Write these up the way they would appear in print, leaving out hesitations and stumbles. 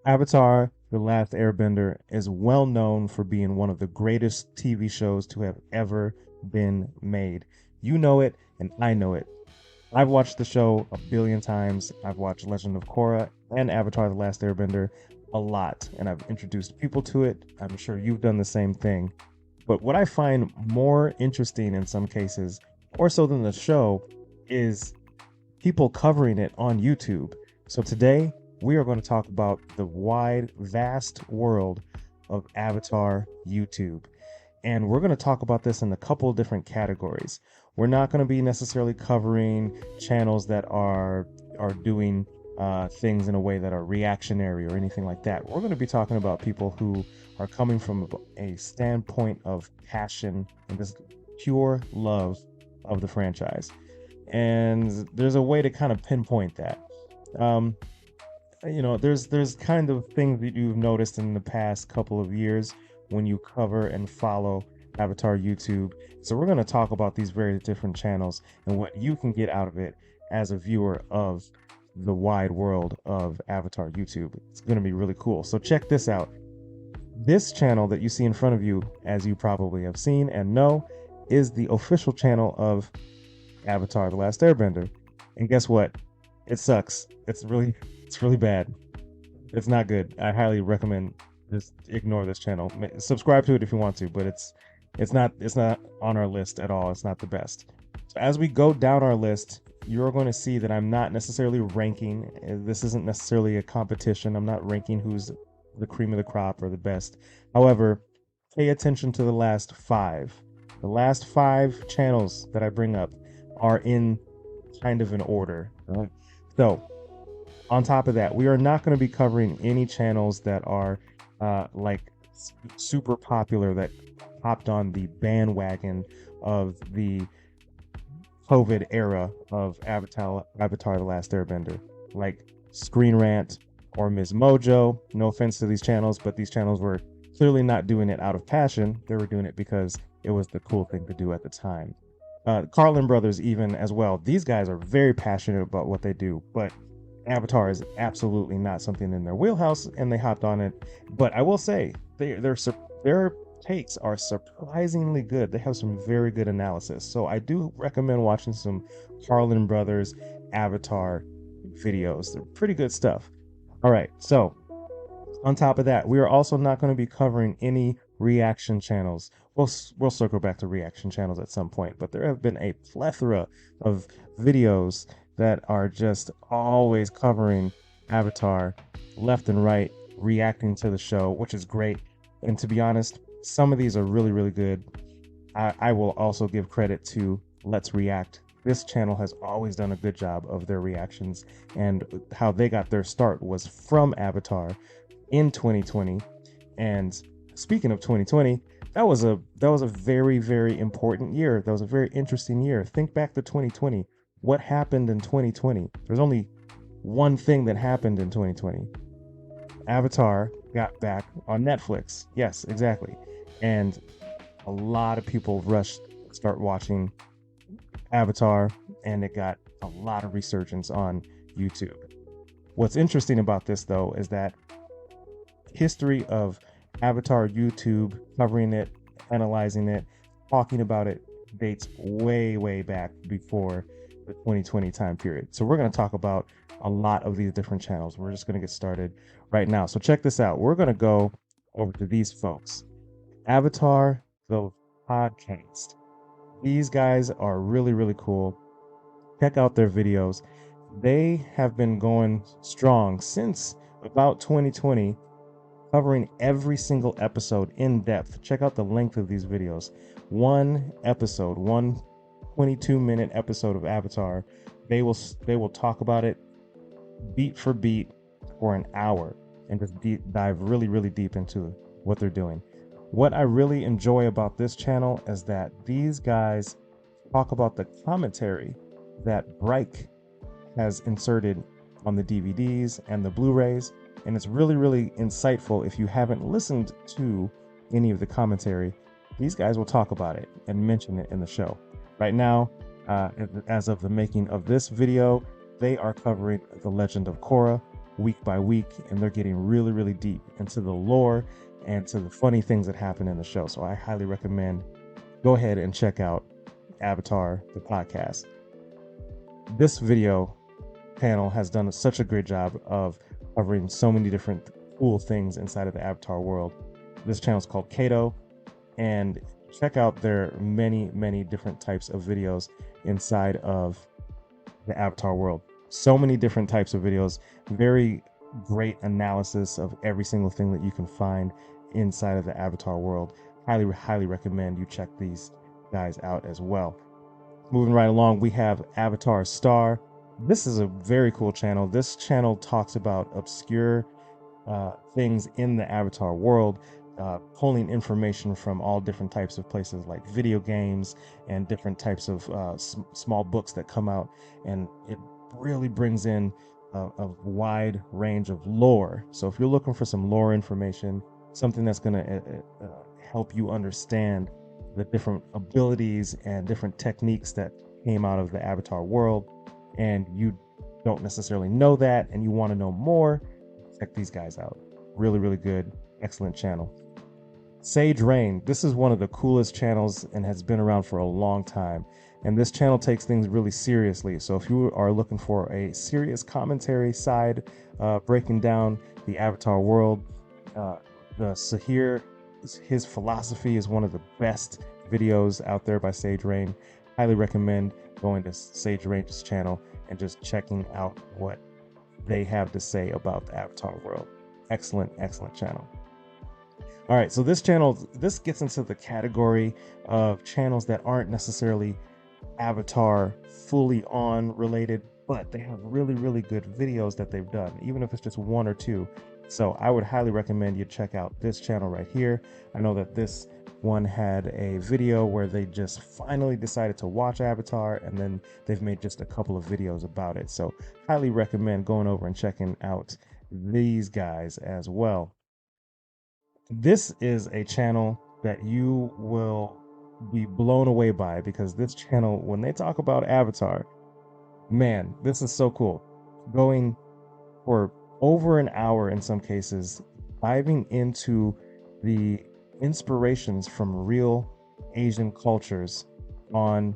Avatar: The Last Airbender is well known for being one of the greatest TV shows to have ever been made. You know it, and I know it. I've watched the show a billion times. I've watched Legend of Korra and Avatar: The Last Airbender a lot, and I've introduced people to it. I'm sure you've done the same thing. But what I find more interesting in some cases, more so than the show, is people covering it on YouTube. So today we are going to talk about the wide, vast world of Avatar YouTube. And we're going to talk about this in a couple of different categories. We're not going to be necessarily covering channels that are doing things in a way that are reactionary or anything like that. We're going to be talking about people who are coming from a standpoint of passion and this pure love of the franchise. And there's a way to kind of pinpoint that. Um, there's kind of things that you've noticed in the past couple of years when you cover and follow Avatar YouTube. So we're going to talk about these very different channels and what you can get out of it as a viewer of the wide world of Avatar YouTube. It's going to be really cool. So check this out. This channel that you see in front of you, as you probably have seen and know, is the official channel of Avatar: The Last Airbender. And guess what? It sucks. It's really bad. It's not good. I highly recommend just ignore this channel. Subscribe to it if you want to, but it's not on our list at all. It's not the best. So as we go down our list, you're going to see that I'm not necessarily ranking. This isn't necessarily a competition. I'm not ranking who's the cream of the crop or the best. However, pay attention to the last five. The last five channels that I bring up are in kind of an order. Right? So, on top of that, we are not going to be covering any channels that are like super popular that hopped on the bandwagon of the COVID era of Avatar: The Last Airbender, like Screen Rant or Ms. Mojo. No offense to these channels, but these channels were clearly not doing it out of passion. They were doing it because it was the cool thing to do at the time. Carlin Brothers, even as well. These guys are very passionate about what they do, but Avatar is absolutely not something in their wheelhouse, and they hopped on it. But I will say, their takes are surprisingly good. They have some very good analysis. So I do recommend watching some Carlin Brothers Avatar videos. They're pretty good stuff. All right, so on top of that, we are also not going to be covering any reaction channels. We'll circle back to reaction channels at some point, but there have been a plethora of videos that are just always covering Avatar left and right, reacting to the show, which is great. And to be honest, some of these are really, really good. I will also give credit to Let's React. This channel has always done a good job of their reactions, and how they got their start was from Avatar in 2020. And speaking of 2020, that was a very, very important year. That was a very interesting year. Think back to 2020. What happened in 2020? There's only one thing that happened in 2020. Avatar got back on Netflix. Yes, exactly. And a lot of people rushed to start watching Avatar, and it got a lot of resurgence on YouTube. What's interesting about this, though, is that history of Avatar YouTube, covering it, analyzing it, talking about it, dates way, way back before the 2020 time period. So we're going to talk about a lot of these different channels. We're just going to get started right now. So check this out. We're going to go over to these folks. Avatar, the podcast. These guys are really, really cool. Check out their videos. They have been going strong since about 2020, covering every single episode in depth. Check out the length of these videos. One episode, one 22-minute episode of Avatar. They will talk about it beat for beat for an hour and just dive really, really deep into what they're doing. What I really enjoy about this channel is that these guys talk about the commentary that Bright has inserted on the DVDs and the Blu-rays, and it's really, really insightful. If you haven't listened to any of the commentary, these guys will talk about it and mention it in the show. Right now, as of the making of this video, they are covering The Legend of Korra. week by week, and they're getting really, really deep into the lore and to the funny things that happen in the show. So I highly recommend go ahead and check out Avatar, the podcast. This video panel has done such a great job of covering so many different cool things inside of the Avatar world. This channel is called Kato, and check out their many different types of videos inside of the Avatar world. So many different types of videos, very great analysis of every single thing that you can find inside of the Avatar world. Highly recommend you check these guys out as well. Moving right along, we have Avatar Star. This is a very cool channel. This channel talks about obscure things in the Avatar world, pulling information from all different types of places like video games and different types of small books that come out, and it really brings in a wide range of lore. So if you're looking for some lore information, something that's going to help you understand the different abilities and different techniques that came out of the Avatar world, and you don't necessarily know that and you want to know more, check these guys out. Really good, excellent channel. Sage Rain, this is one of the coolest channels and has been around for a long time, and this channel takes things really seriously. So if you are looking for a serious commentary side, breaking down the Avatar world, the Sahir, his philosophy is one of the best videos out there by Sage Rain. Highly recommend going to Sage Rain's channel and just checking out what they have to say about the Avatar world. Excellent channel. All right, so this gets into the category of channels that aren't necessarily Avatar fully on related, but they have really good videos that they've done, even if it's just one or two. So I would highly recommend you check out this channel right here. I know that this one had a video where they just finally decided to watch Avatar, and then they've made just a couple of videos about it. So highly recommend going over and checking out these guys as well. This is a channel that you will be blown away by, because this channel, when they talk about Avatar, man, this is so cool. Going for over an hour in some cases, diving into the inspirations from real Asian cultures on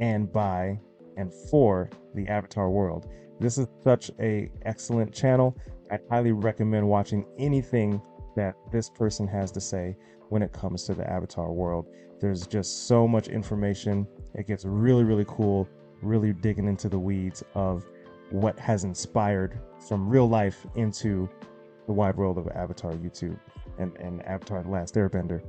and by and for the Avatar world. This is such a excellent channel. I highly recommend watching anything that this person has to say when it comes to the Avatar world. There's just so much information. It gets really cool, really digging into the weeds of what has inspired from real life into the wide world of Avatar YouTube and Avatar The Last Airbender.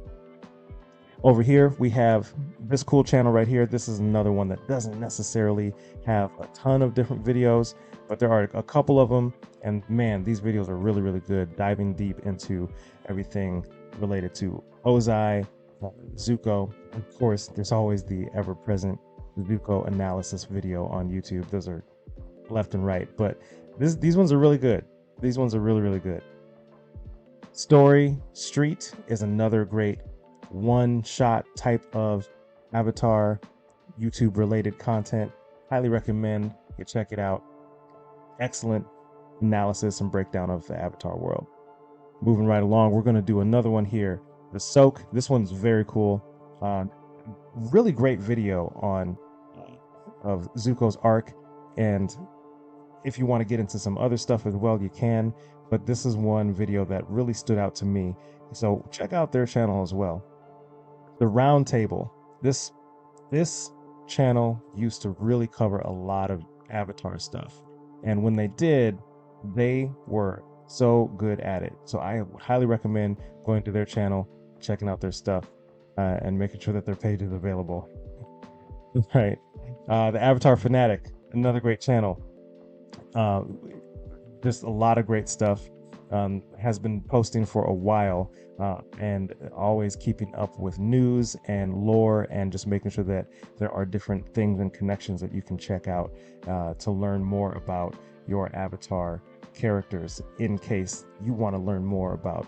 Over here, we have this cool channel right here. This is another one that doesn't necessarily have a ton of different videos, but there are a couple of them. And man, these videos are really good, diving deep into everything related to Ozai, Zuko. Of course, there's always the ever-present Zuko analysis video on YouTube. Those are left and right, but these ones are really good. These ones are really good. Story Street is another great one-shot type of Avatar YouTube related content. Highly recommend you check it out. Excellent analysis and breakdown of the Avatar world. Moving right along, we're going to do another one here, The Soak. This one's very cool. Really great video on of Zuko's arc, and if you want to get into some other stuff as well, you can, but this is one video that really stood out to me, so check out their channel as well. The Round Table. This channel used to really cover a lot of Avatar stuff, and when they did, they were so good at it. So I highly recommend going to their channel, checking out their stuff, and making sure that their page is available. Right. The Avatar Fanatic, another great channel. Just a lot of great stuff. Has been posting for a while, and always keeping up with news and lore, and just making sure that there are different things and connections that you can check out to learn more about your Avatar characters, in case you want to learn more about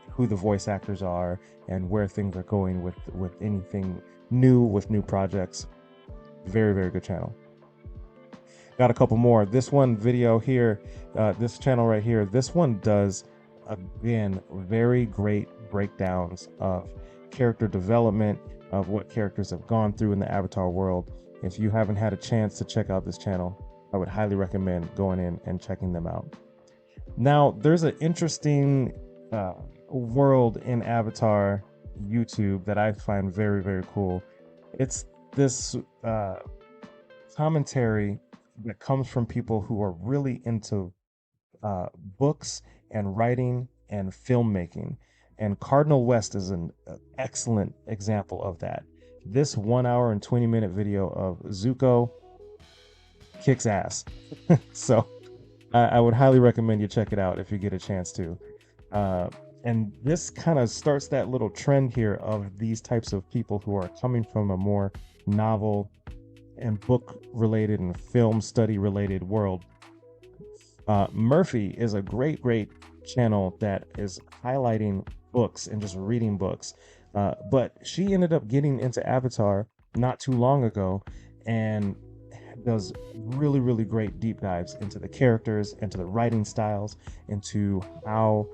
who the voice actors are and where things are going with anything new, with new projects. Very good channel. got a couple more. This one video here, this channel right here, this one does, again, very great breakdowns of character development, of what characters have gone through in the Avatar world. If you haven't had a chance to check out this channel, I would highly recommend going in and checking them out. Now, there's an interesting world in Avatar YouTube that I find very, very cool. It's this commentary that comes from people who are really into books and writing and filmmaking. And Cardinal West is an excellent example of that. This 1 hour and 20-minute video of Zuko kicks ass. So I would highly recommend you check it out if you get a chance to. And this kind of starts that little trend here of these types of people who are coming from a more novel and book related and film study related world. Murphy is a great channel that is highlighting books and just reading books. But she ended up getting into Avatar not too long ago and does really great deep dives into the characters, into the writing styles, into how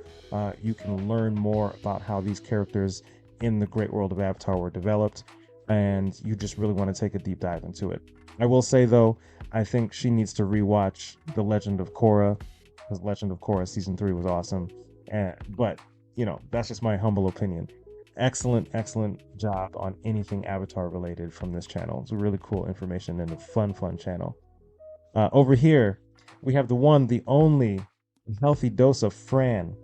you can learn more about how these characters in the great world of Avatar were developed, and you just really want to take a deep dive into it. I will say though, I think she needs to rewatch The Legend of Korra, because Legend of Korra season 3 was awesome. But you know, that's just my humble opinion. Excellent job on anything Avatar related from this channel. It's a really cool information and a fun channel. Over here, we have the one, the only Healthy Dose of Fran.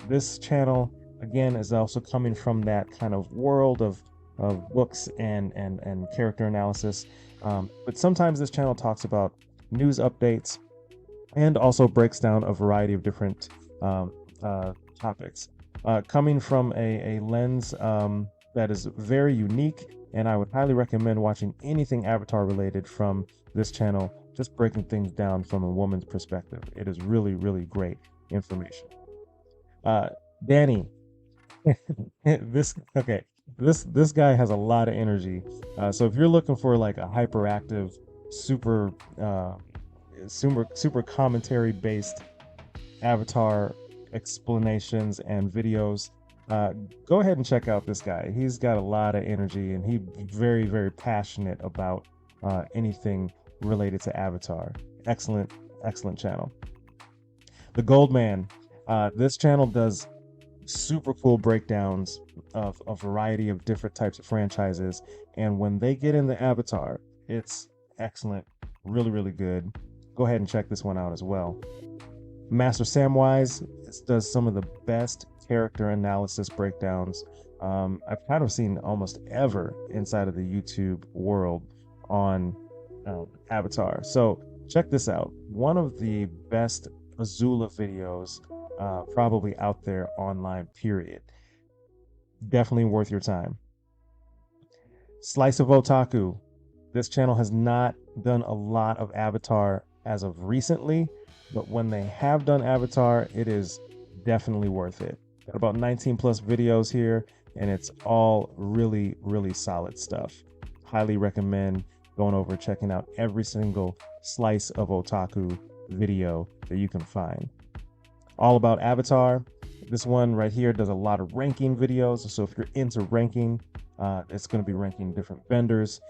This channel, again, is also coming from that kind of world of books and character analysis. But sometimes this channel talks about news updates and also breaks down a variety of different topics. Coming from a lens that is very unique, and I would highly recommend watching anything Avatar related from this channel, just breaking things down from a woman's perspective. It is really great information. Danny, this guy has a lot of energy. So if you're looking for like a hyperactive, super commentary based Avatar explanations and videos, go ahead and check out this guy. He's got a lot of energy and he's very passionate about anything related to Avatar. Excellent channel. The Goldman, this channel does super cool breakdowns of a variety of different types of franchises, and when they get into Avatar, it's excellent, really good. Go ahead and check this one out as well. Master Samwise does some of the best character analysis breakdowns I've kind of seen almost ever inside of the YouTube world on Avatar. So check this out. One of the best Azula videos probably out there online, period. Definitely worth your time. Slice of Otaku. This channel has not done a lot of Avatar as of recently, but when they have done Avatar, it is definitely worth it. Got about 19 plus videos here, and it's all really solid stuff. Highly recommend going over and checking out every single Slice of Otaku video that you can find. All about Avatar. This one right here does a lot of ranking videos, so if you're into ranking, it's going to be ranking different benders,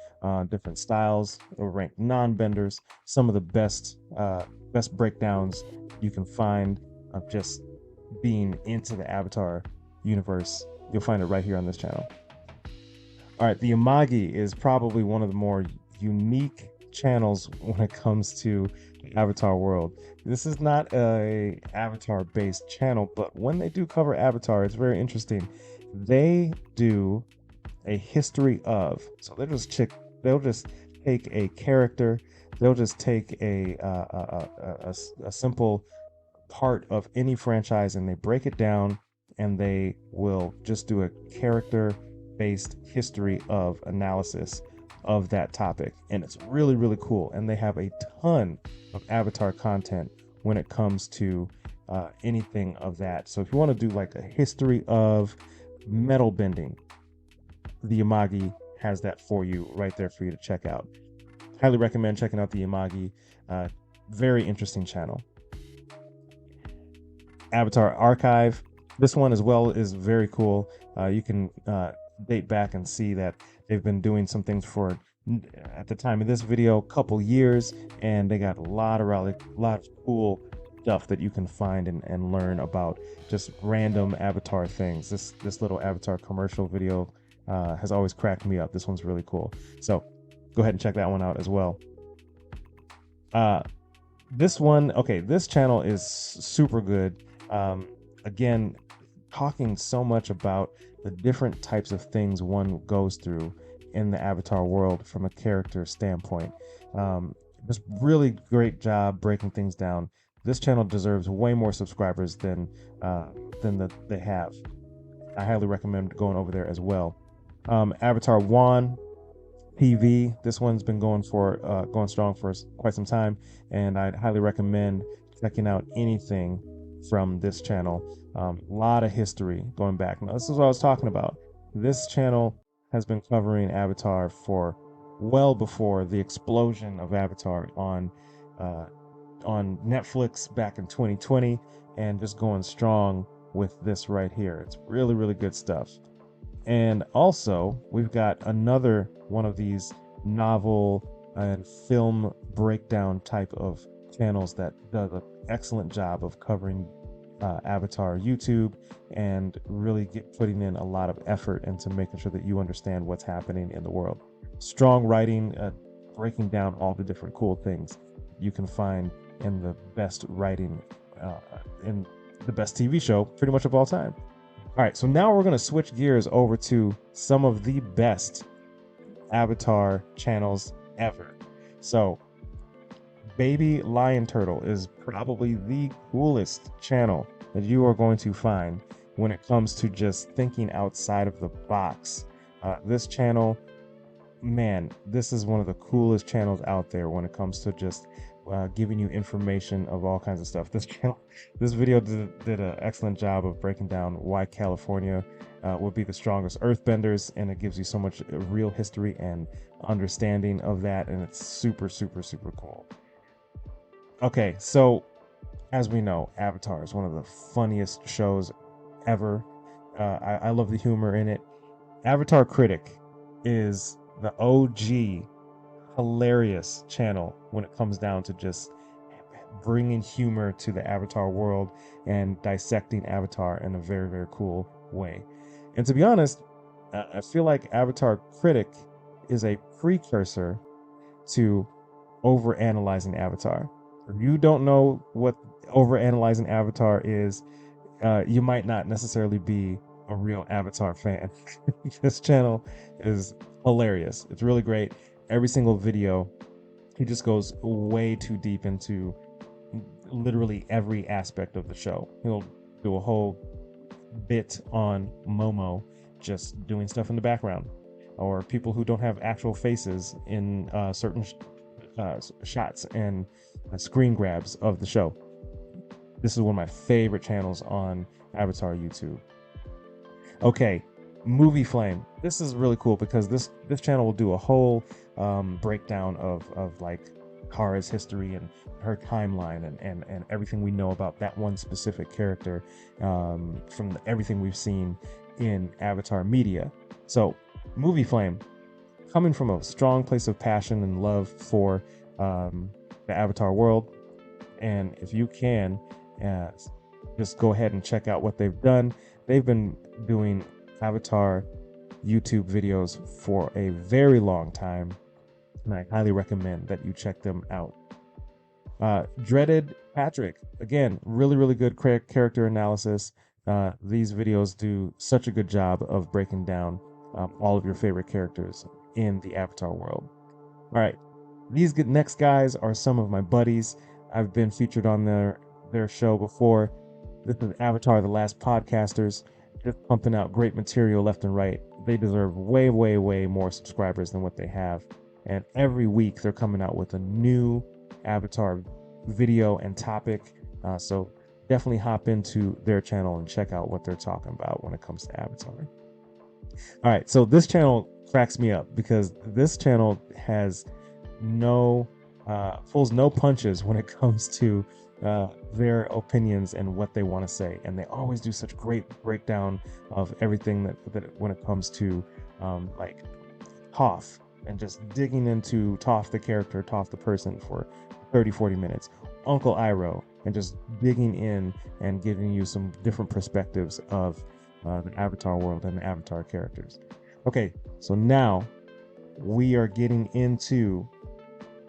different styles, or rank non-benders. Some of the best breakdowns you can find of just being into the Avatar universe. You'll find it right here on this channel. All right, the Amagi is probably one of the more unique channels when it comes to the Avatar world. This is not a Avatar based channel, but when they do cover Avatar, it's very interesting. They do a history of, so they'll just take a character, they'll just take a simple part of any franchise and they break it down, and they will just do a character based history of analysis of that topic, and it's really cool. And they have a ton of Avatar content when it comes to anything of that. So if you want to do like a history of metal bending, the Amagi has that for you right there for you to check out. highly recommend checking out the Imagi. Very interesting channel. Avatar Archive. This one as well is very cool. You can date back and see that they've been doing some things for, at the time of this video, a couple years, and they got a lot of cool stuff that you can find and learn about just random Avatar things. This little Avatar commercial video has always cracked me up. This one's really cool. So go ahead and check that one out as well. This one, okay, this channel is super good. Again, talking so much about the different types of things one goes through in the Avatar world from a character standpoint. Just really great job breaking things down. This channel deserves way more subscribers than they have. I highly recommend going over there as well. Avatar One TV. This one's been going strong for quite some time, and I'd highly recommend checking out anything from this channel. A lot of history going back. Now, this is what I was talking about. This channel has been covering Avatar for well before the explosion of Avatar on Netflix back in 2020, and just going strong with this right here. It's really, really good stuff. And also, we've got another one of these novel and film breakdown type of channels that does an excellent job of covering Avatar YouTube, and really putting in a lot of effort into making sure that you understand what's happening in the world. Strong writing, breaking down all the different cool things you can find in the best writing in the best TV show pretty much of all time. All right, so now we're going to switch gears over to some of the best Avatar channels ever. So Baby Lion Turtle is probably the coolest channel that you are going to find when it comes to just thinking outside of the box. This channel, man, this is one of the coolest channels out there when it comes to just giving you information of all kinds of stuff. This video did an excellent job of breaking down why California would be the strongest earthbenders, and it gives you so much real history and understanding of that, and it's super, super, super cool. Okay, so as we know, Avatar is one of the funniest shows ever. I love the humor in it. Avatar Critic is the OG hilarious channel when it comes down to just bringing humor to the Avatar world and dissecting Avatar in a very, very cool way. And to be honest, I feel like Avatar Critic is a precursor to overanalyzing Avatar. If you don't know what overanalyzing Avatar is, you might not necessarily be a real Avatar fan. This channel is hilarious. It's really great. Every single video, he just goes way too deep into literally every aspect of the show. He'll do a whole bit on Momo just doing stuff in the background, or people who don't have actual faces in certain shots and screen grabs of the show. This is one of my favorite channels on Avatar YouTube. Okay, Movie Flame. This is really cool because this channel will do a whole breakdown of like Kara's history and her timeline and everything we know about that one specific character from everything we've seen in Avatar media. So Movie Flame, coming from a strong place of passion and love for the Avatar world, and if you can just go ahead and check out what they've done. They've been doing Avatar YouTube videos for a very long time, and I highly recommend that you check them out. Dreaded Patrick, again, really good character analysis. These videos do such a good job of breaking down all of your favorite characters in the Avatar world. All right, these next guys are some of my buddies. I've been featured on their show before. This is Avatar: The Last Podcasters, just pumping out great material left and right. They deserve way more subscribers than what they have. And every week they're coming out with a new Avatar video and topic. So definitely hop into their channel and check out what they're talking about when it comes to Avatar. All right, so this channel cracks me up because this channel has pulls no punches when it comes to their opinions and what they want to say, and they always do such great breakdown of everything that when it comes to like Toph, and just digging into Toph the character, Toph the person for 30-40 minutes. Uncle Iroh, and just digging in and giving you some different perspectives of the Avatar world and the Avatar characters. Okay, so now we are getting into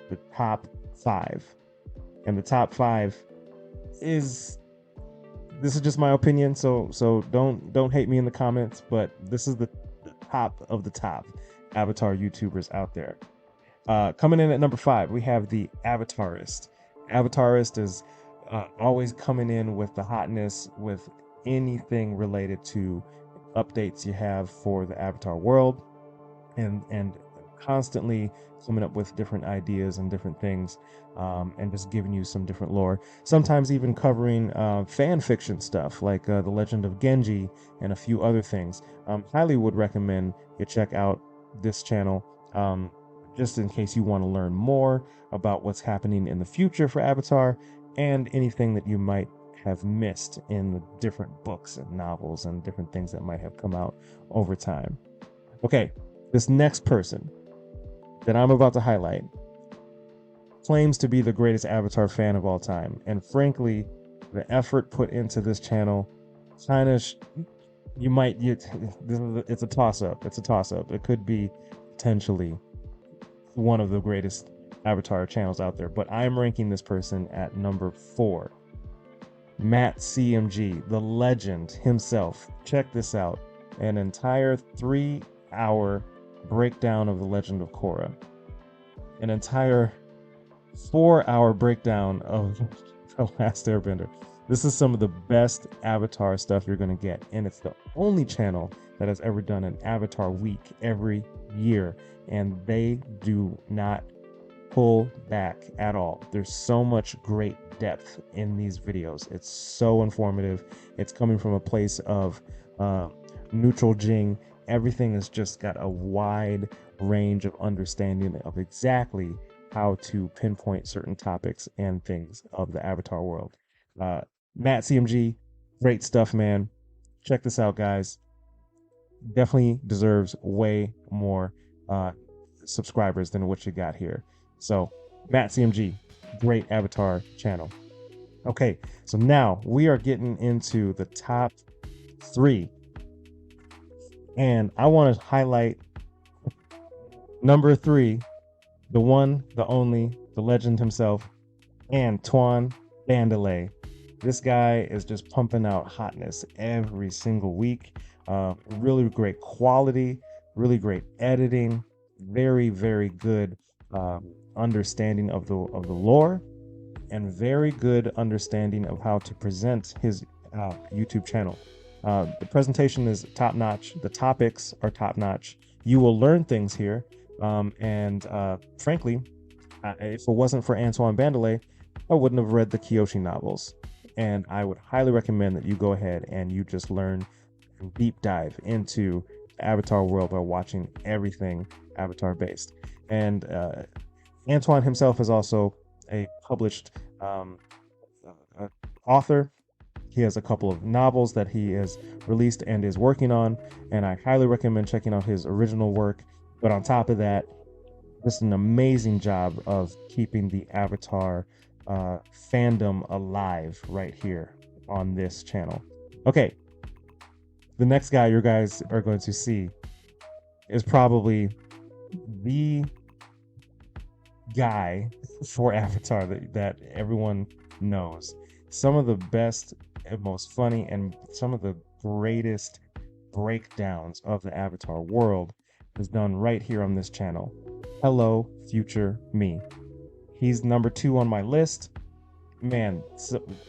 the top 5. And the top 5 is, this is just my opinion, so don't hate me in the comments, but this is the top of the top Avatar YouTubers out there. Coming in at number 5, we have the Avatarist. Avatarist is always coming in with the hotness, with anything related to updates you have for the Avatar world, and constantly coming up with different ideas and different things, and just giving you some different lore. Sometimes even covering fan fiction stuff like The Legend of Genji and a few other things. Highly would recommend you check out this channel, just in case you want to learn more about what's happening in the future for Avatar and anything that you might have missed in the different books and novels and different things that might have come out over time. Okay, this next person that I'm about to highlight claims to be the greatest Avatar fan of all time, and frankly, the effort put into this channel kind of it's a toss-up. It's a toss-up. It could be potentially one of the greatest Avatar channels out there, but I'm ranking this person at number 4. Matt CMG, the legend himself. Check this out. An entire 3-hour breakdown of The Legend of Korra. An entire 4-hour breakdown of The Last Airbender. This is some of the best Avatar stuff you're going to get, and it's the only channel that has ever done an Avatar week every year, and they do not pull back at all. There's so much great depth in these videos. It's so informative. It's coming from a place of neutral Jing. Everything has just got a wide range of understanding of exactly how to pinpoint certain topics and things of the Avatar world. Matt CMG, great stuff, man. Check this out, guys. Definitely deserves way more subscribers than what you got here. So, Matt CMG, great Avatar channel. Okay, so now we are getting into the top 3. And I want to highlight number 3, the one, the only, the legend himself, Antoine Bandelet. This guy is just pumping out hotness every single week. Really great quality, really great editing, very, very good understanding of the lore, and very good understanding of how to present his YouTube channel. The presentation is top notch. The topics are top notch. You will learn things here, and frankly, if it wasn't for Antoine Bandelet, I wouldn't have read the Kyoshi novels. And I would highly recommend that you go ahead and you just learn and deep dive into the Avatar world by watching everything Avatar based. And Antoine himself is also a published author. He has a couple of novels that he has released and is working on, and I highly recommend checking out his original work. But on top of that, just an amazing job of keeping the Avatar fandom alive right here on this channel. Okay, the next guy you guys are going to see is probably the guy for Avatar that everyone knows. Some of the best and most funny and some of the greatest breakdowns of the Avatar world is done right here on this channel. Hello, future me. He's number 2 on my list. Man,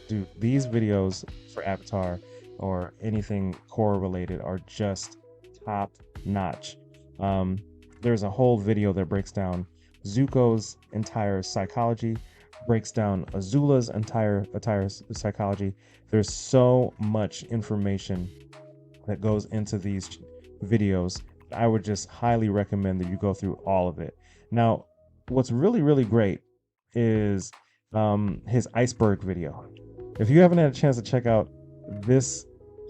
dude, these videos for Avatar or anything Korra related are just top notch. There's a whole video that breaks down Zuko's entire psychology, breaks down Azula's entire psychology. There's so much information that goes into these videos. I would just highly recommend that you go through all of it. Now, what's really, really great is his iceberg video. If you haven't had a chance to check out this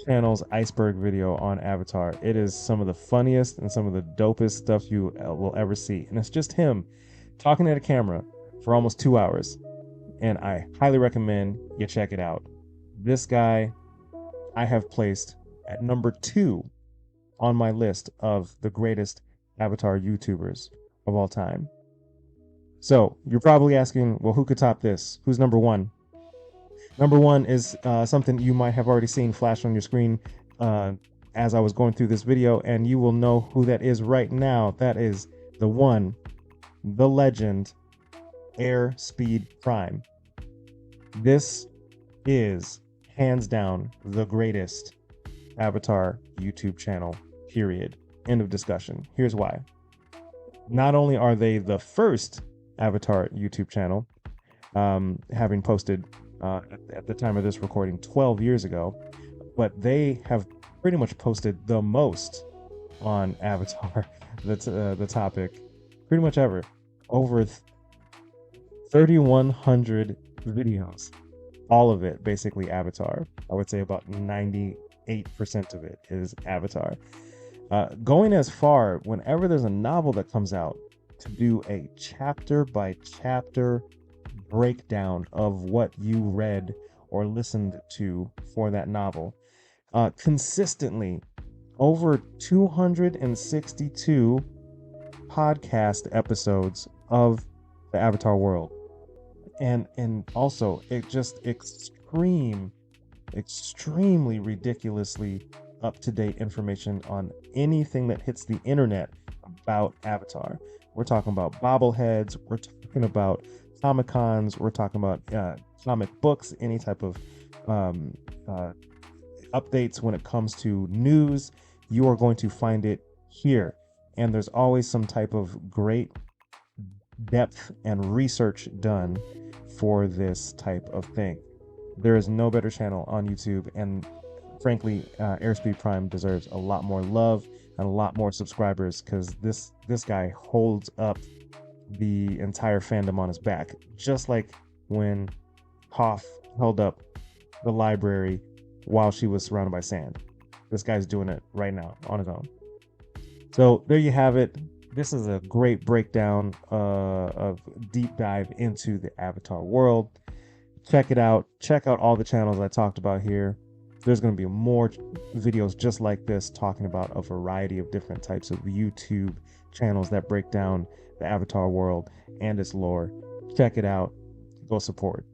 channel's iceberg video on Avatar, it is some of the funniest and some of the dopest stuff you will ever see. And it's just him talking at a camera for almost 2 hours. And I highly recommend you check it out. This guy I have placed at number 2 on my list of the greatest Avatar YouTubers of all time. So you're probably asking, well, who could top this? Who's number 1? Number 1 is something you might have already seen flash on your screen as I was going through this video, and you will know who that is right now. That is the one, the legend, Airspeed Prime. This is hands down the greatest Avatar YouTube channel, period. End of discussion. Here's why. Not only are they the first Avatar YouTube channel, having posted at the time of this recording 12 years ago, but they have pretty much posted the most on Avatar, the topic, pretty much ever. Over 3,100 videos. All of it basically Avatar. I would say about 98% of it is Avatar. Going as far, whenever there's a novel that comes out, to do a chapter by chapter breakdown of what you read or listened to for that novel. Consistently, over 262 podcast episodes of the Avatar world. And also, it just extremely ridiculously up-to-date information on anything that hits the internet about Avatar. We're talking about bobbleheads, we're talking about Comic-Cons, we're talking about comic books, any type of updates when it comes to news. You are going to find it here. And there's always some type of great depth and research done for this type of thing. There is no better channel on YouTube, and frankly, Airspeed Prime deserves a lot more love and a lot more subscribers, because this guy holds up the entire fandom on his back, just like when Hoff held up the library while she was surrounded by sand. This guy's doing it right now on his own. So there you have it. This is a great breakdown of deep dive into the Avatar world. Check it out. Check out all the channels I talked about here. There's going to be more videos just like this talking about a variety of different types of YouTube channels that break down the Avatar world and its lore. Check it out. Go support.